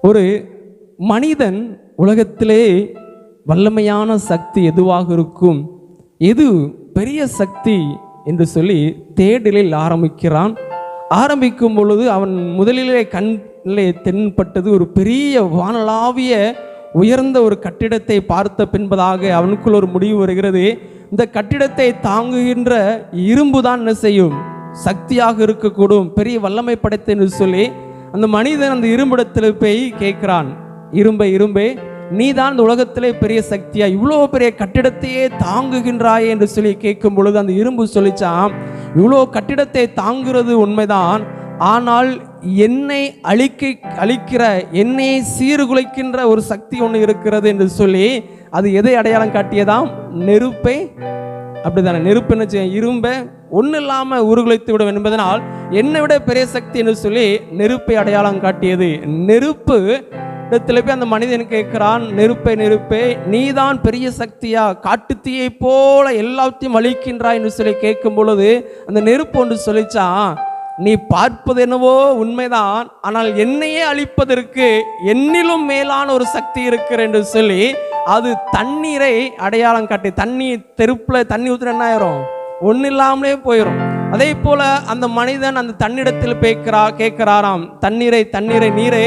ஒரு மனிதன் உலகத்திலே வல்லமையான சக்தி எதுவாக இருக்கும், எது பெரிய சக்தி என்று சொல்லி தேடலில் ஆரம்பிக்கும் பொழுது அவன் முதலிலே கண்ணிலே தென்பட்டது ஒரு பெரிய வானளாவிய உயர்ந்த ஒரு கட்டிடத்தை பார்த்த பின்பதாக அவனுக்குள் ஒரு முடிவு வருகிறது. இந்த கட்டிடத்தை தாங்குகின்ற இரும்பு தான் என்ன செய்யும், சக்தியாக இருக்கக்கூடும், பெரிய வல்லமை படைத்த என்று சொல்லி அந்த மனிதன் அந்த இரும்பிடத்தில் போய் கேட்கிறான், இரும்பே நீ தான் இந்த உலகத்திலே பெரிய சக்தியா, இவ்வளோ பெரிய கட்டிடத்தையே தாங்குகின்றாயே என்று சொல்லி கேட்கும் பொழுது அந்த இரும்பு சொல்லிச்சான், இவ்வளோ கட்டிடத்தை தாங்குறது உண்மைதான், ஆனால் என்னை அழிக்கிற என்னை சீர்குலைக்கின்ற ஒரு சக்தி ஒன்று இருக்கிறது என்று சொல்லி அது எதை அடையாளம் காட்டியதாம், நெருப்பை. அப்படித்தானே, நெருப்பு என்ன செய்யும், இரும்பை ஒன்றும் இல்லாமல் உருகுலைத்து விடும் என்பதனால் என்னை விட பெரிய சக்தி என்று சொல்லி நெருப்பை அடையாளம் காட்டியது. நெருப்பு இடத்துல போய் அந்த மனிதன் கேட்கிறான், நெருப்பே நீதான் பெரிய சக்தியா, காட்டுத்தீயை போல எல்லாத்தையும் அழிக்கின்றாய் என்று சொல்லி கேட்கும் பொழுது அந்த நெருப்பு ஒன்று சொல்லிச்சான், நீ பார்ப்பது என்னவோ உண்மைதான், ஆனால் என்னையே அழிப்பதற்கு என்னிலும் மேலான ஒரு சக்தி இருக்கிற என்று சொல்லி அது தண்ணீரை அடையாளம் காட்டி, தெருப்பில் தண்ணி ஊற்றுற என்ன ஆயிரும், ஒன்றும் இல்லாமலே போயிடும். அதே போல அந்த மனிதன் அந்த தன்னிடத்தில் கேட்கிறாராம், நீரே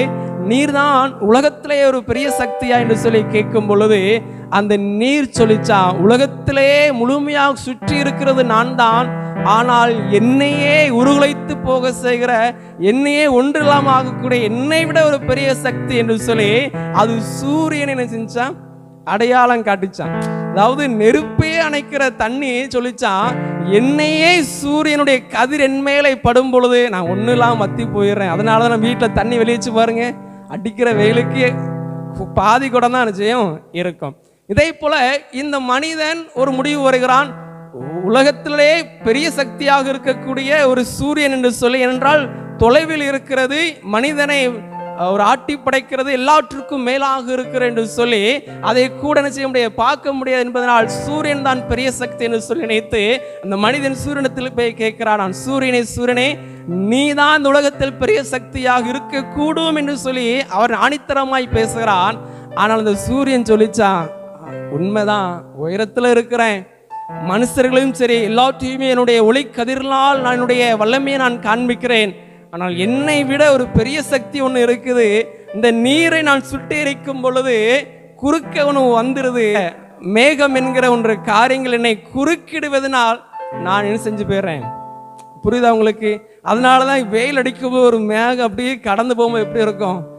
நீர்தான் உலகத்திலே ஒரு பெரிய சக்தியா என்று சொல்லி கேட்கும் பொழுது அந்த நீர் சொல்லிச்சான், உலகத்திலே முழுமையாக சுற்றி இருக்கிறது நான் தான், ஆனால் என்னையே உருகுலைத்து போக செய்கிற, என்னையே ஒன்றில்லாம ஆகக்கூடிய என்னை விட ஒரு பெரிய சக்தி என்று சொல்லி அது சூரியனை என்ன செஞ்சான், அடையாளம் காட்டிச்சான். அதாவது நெருப்பையே அணைக்கிற தண்ணி சொல்லிச்சான், என்னையே சூரியனுடைய கதிர் என் மேலே படும் பொழுது நான் ஒன்றும் இல்லாமல் மத்தி போயிடுறேன். அதனால தான் நான் வீட்டில் தண்ணி வெளியிச்சு பாருங்க, அடிக்கிற வெயிலுக்கு பாதி கூட தான் நிச்சயம் இருக்கும். இதே போல இந்த மனிதன் ஒரு முடிவு வருகிறான், உலகத்திலே பெரிய சக்தியாக இருக்கக்கூடிய ஒரு சூரியன் என்று சொல்லி, என்றால் தொலைவில் இருக்கிறது, மனிதனை ஒரு ஆட்டி படைக்கிறது, எல்லாவற்றுக்கும் மேலாக இருக்கிற என்று சொல்லி அதை கூட என்ன செய்ய முடியாது, பார்க்க முடியாது என்பதனால் சூரியன் தான் பெரிய சக்தி என்று சொல்லி நினைத்து அந்த மனிதன் சூரியனத்தில் போய் கேட்கிறான், சூரியனே நீ தான் இந்த உலகத்தில் பெரிய சக்தியாக இருக்கக்கூடும் என்று சொல்லி அவர் ஆணித்தரமாய் பேசுகிறான். ஆனால் அந்த சூரியன் சொல்லிச்சான், உண்மைதான், உயரத்தில் இருக்கிறேன், மனுஷர்களையும் சரி எல்லாத்தையுமே என்னுடைய ஒளி கதிரினால் நான் என்னுடைய வல்லமையை நான் காண்பிக்கிறேன், ஆனால் என்னை விட ஒரு பெரிய சக்தி ஒன்று இருக்குது, இந்த நீரை நான் சுட்டெரிக்கும் பொழுது குறுக்க ஒன்று வந்துடுது, மேகம் என்கிற ஒன்று காரியங்கள் என்னை குறுக்கிடுவதனால் நான் என்ன செஞ்சு போயிடுறேன். புரியுதா உங்களுக்கு? அதனால தான் வெயில் அடிக்கும்போது ஒரு மேகம் அப்படியே கடந்து போகும்போது எப்படி இருக்கும்,